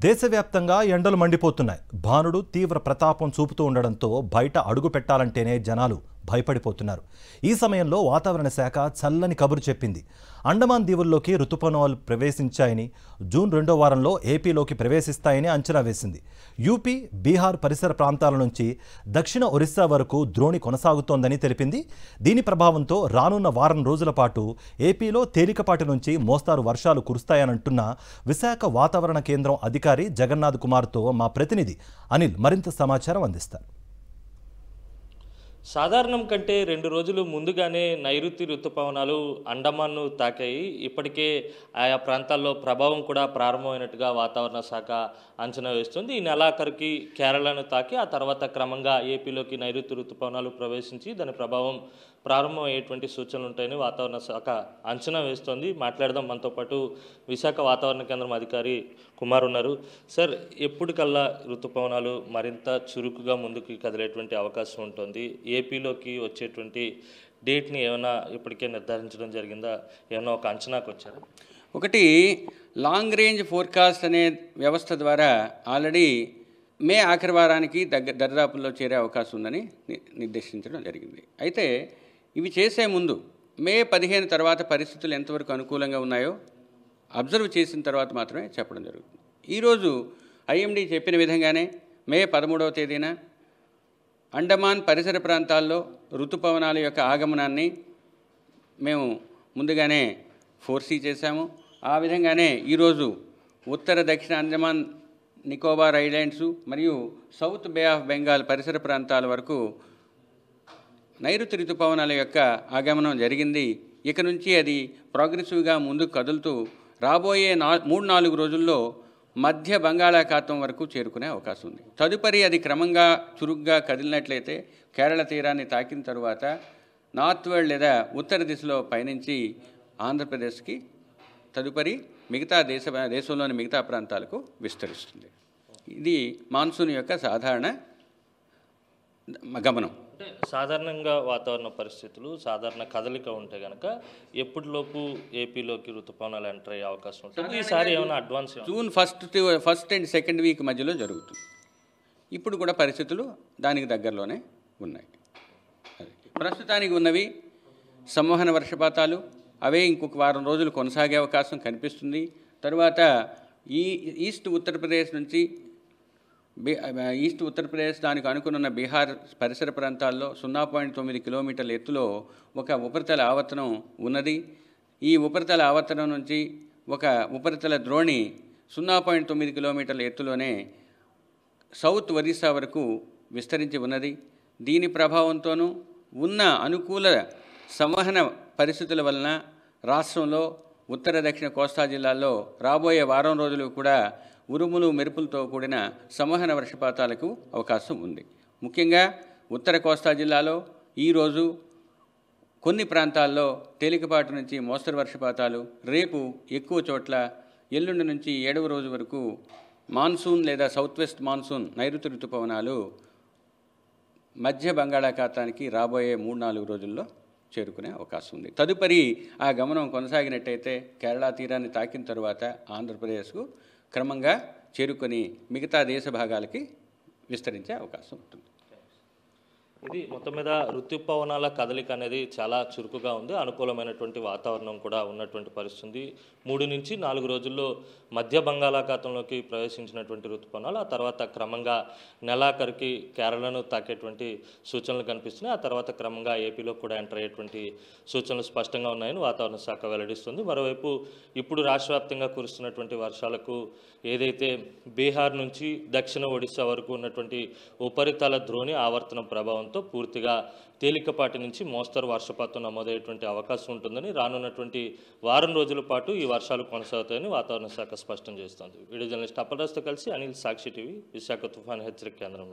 దేశవ్యాప్తంగా ఎండలు మండిపోతున్నాయి. భానుడు తీవ్ర ప్రతాపం చూపుతూ ఉండడంతో బయట అడుగు పెట్టాలంటేనే జనాలు భయపడిపోతున్నారు. ఈ సమయంలో వాతావరణ శాఖ చల్లని కబురు చెప్పింది. అండమాన్ దీవుల్లోకి రుతుపవనాలు ప్రవేశించాయని, జూన్ 2వ వారంలో ఏపీలోకి ప్రవేశిస్తాయని అంచనా వేసింది. యూపీ, బీహార్ పరిసర ప్రాంతాల నుంచి దక్షిణ ఒరిస్సా వరకు ద్రోణి కొనసాగుతోందని తెలిపింది. దీని ప్రభావంతో రానున్న వారం రోజుల పాటు ఏపీలో తేలికపాటి నుంచి మోస్తారు వర్షాలు కురుస్తాయనంటున్న విశాఖ వాతావరణ కేంద్రం అధికారి జగన్నాథ్ కుమార్తో మా ప్రతినిధి అనిల్ మరింత సమాచారం అందిస్తారు. సాధారణం కంటే 2 రోజులు ముందుగానే నైరుతి రుతుపవనాలు అండమాన్ను తాకాయి. ఇప్పటికే ఆయా ప్రాంతాల్లో ప్రభావం కూడా ప్రారంభమైనట్టుగా వాతావరణ శాఖ అంచనా వేస్తుంది. ఈ నెలాఖరుకి కేరళను తాకి ఆ తర్వాత క్రమంగా ఏపీలోకి నైరుతి రుతుపవనాలు ప్రవేశించి దాని ప్రభావం ప్రారంభమయ్యేటువంటి సూచనలు ఉంటాయని వాతావరణ శాఖ అంచనా వేస్తోంది. మాట్లాడదాం. మనతో పాటు విశాఖ వాతావరణ కేంద్రం అధికారి కుమార్ ఉన్నారు. సార్, ఎప్పటికల్లా రుతుపవనాలు మరింత చురుకుగా ముందుకు కదిలేటువంటి అవకాశం ఉంటుంది? ఏపీలోకి వచ్చేటువంటి డేట్ని ఏమైనా ఇప్పటికే నిర్ధారించడం జరిగిందా? ఏమైనా ఒక అంచనాకు వచ్చారా? ఒకటి, లాంగ్ రేంజ్ ఫోర్కాస్ట్ అనే వ్యవస్థ ద్వారా ఆల్రెడీ మే ఆఖరి వారానికి దరిదాపుల్లో చేరే అవకాశం ఉందని నిర్దేశించడం జరిగింది. అయితే ఇవి చేసే ముందు మే 15 తర్వాత పరిస్థితులు ఎంతవరకు అనుకూలంగా ఉన్నాయో అబ్జర్వ్ చేసిన తర్వాత మాత్రమే చెప్పడం జరుగుతుంది. ఈరోజు ఐఎండీ చెప్పిన విధంగానే మే 13వ తేదీన అండమాన్ పరిసర ప్రాంతాల్లో ఋతుపవనాల యొక్క ఆగమనాన్ని మేము ముందుగానే ఫోర్సీ చేశాము. ఆ విధంగానే ఈరోజు ఉత్తర దక్షిణ అండమాన్ నికోబార్ ఐలాండ్స్ మరియు సౌత్ బే ఆఫ్ బెంగాల్ పరిసర ప్రాంతాల వరకు నైరుతి ఋతుపవనాల యొక్క ఆగమనం జరిగింది. ఇక నుంచి అది ప్రోగ్రెసివ్గా ముందుకు కదులుతూ రాబోయే 3-4 రోజుల్లో మధ్య బంగాళాఖాతం వరకు చేరుకునే అవకాశం ఉంది. తదుపరి అది క్రమంగా చురుగ్గా కదిలినట్లయితే కేరళ తీరాన్ని తాకిన తరువాత నార్త్ వర్డ్ లేదా ఉత్తర దిశలో పయనించి ఆంధ్రప్రదేశ్కి తదుపరి మిగతా దేశంలోని మిగతా ప్రాంతాలకు విస్తరిస్తుంది. ఇది మాన్సూన్ యొక్క సాధారణ గమనం. అంటే సాధారణంగా వాతావరణ పరిస్థితులు సాధారణ కదలిక ఉంటే కనుక ఎప్పటిలోపు ఏపీలోకి రుతుపవనాలు ఎంటర్ అయ్యే అవకాశం ఉంటుంది? ఈసారి ఏమైనా advance June first and second week మధ్యలో జరుగుతుంది. ఇప్పుడు కూడా పరిస్థితులు దానికి దగ్గరలోనే ఉన్నాయి. ప్రస్తుతానికి ఉన్నవి సంవహన వర్షపాతాలు. అవే ఇంకొక వారం రోజులు కొనసాగే అవకాశం కనిపిస్తుంది. తరువాత ఈస్ట్ ఉత్తరప్రదేశ్ దానికి అనుకున్న బీహార్ పరిసర ప్రాంతాల్లో 0.9 కిలోమీటర్ల ఎత్తులో ఒక ఉపరితల ఆవర్తనం ఉన్నది. ఈ ఉపరితల ఆవర్తనం నుంచి ఒక ఉపరితల ద్రోణి 0.9 కిలోమీటర్ల ఎత్తులోనే సౌత్ ఒరిస్సా వరకు విస్తరించి ఉన్నది. దీని ప్రభావంతోనూ ఉన్న అనుకూల సంవహన పరిస్థితుల వలన రాష్ట్రంలో ఉత్తర దక్షిణ కోస్తా జిల్లాల్లో రాబోయే వారం రోజులు కూడా ఉరుములు మెరుపులతో కూడిన సంవహన వర్షపాతాలకు అవకాశం ఉంది. ముఖ్యంగా ఉత్తర కోస్తా జిల్లాలో ఈరోజు కొన్ని ప్రాంతాల్లో తేలికపాటి నుంచి మోస్తరు వర్షపాతాలు, రేపు ఎక్కువ చోట్ల, ఎల్లుండి నుంచి 7వ రోజు వరకు మాన్సూన్ లేదా సౌత్ వెస్ట్ మాన్సూన్ నైరుతి ఋతుపవనాలు మధ్య బంగాళాఖాతానికి రాబోయే 3-4 రోజుల్లో చేరుకునే అవకాశం ఉంది. తదుపరి ఆ గమనం కొనసాగినట్టయితే కేరళ తీరాన్ని తాకిన తరువాత ఆంధ్రప్రదేశ్కు క్రమంగా చేరుకొని మిగతా దేశ భాగాలకి విస్తరించే అవకాశం ఉంటుంది. ఇది మొత్తం మీద ఋతుపవనాల కదలిక అనేది చాలా చురుకుగా ఉంది. అనుకూలమైనటువంటి వాతావరణం కూడా ఉన్నటువంటి పరిస్థితి. 3 నుంచి 4 రోజుల్లో మధ్య బంగాళాఖాతంలోకి ప్రవేశించినటువంటి ఋతుపవనాలు ఆ తర్వాత క్రమంగా నెలాఖరుకి కేరళను తాకేటువంటి సూచనలు కనిపిస్తున్నాయి. ఆ తర్వాత క్రమంగా ఏపీలో కూడా ఎంటర్ అయ్యేటువంటి సూచనలు స్పష్టంగా ఉన్నాయని వాతావరణ శాఖ వెల్లడిస్తుంది. మరోవైపు ఇప్పుడు రాష్ట్ర వ్యాప్తంగా కురుస్తున్నటువంటి వర్షాలకు ఏదైతే బీహార్ నుంచి దక్షిణ ఒడిశా వరకు ఉన్నటువంటి ఉపరితల ద్రోణి ఆవర్తన ప్రభావంతో పూర్తిగా తేలికపాటి నుంచి మోస్తరు వర్షపాతం నమోదయ్యేటువంటి అవకాశం ఉంటుందని, రానున్నటువంటి వారం రోజుల పాటు ఈ వర్షాలు కొనసాగుతాయని వాతావరణ శాఖ స్పష్టం చేస్తోంది. వీడియో జర్నలిస్ట్ అప్పలరాజుతో కలిసి అనిల్, సాక్షి టీవీ, విశాఖ తుఫాన్ హెచ్చరిక కేంద్రం.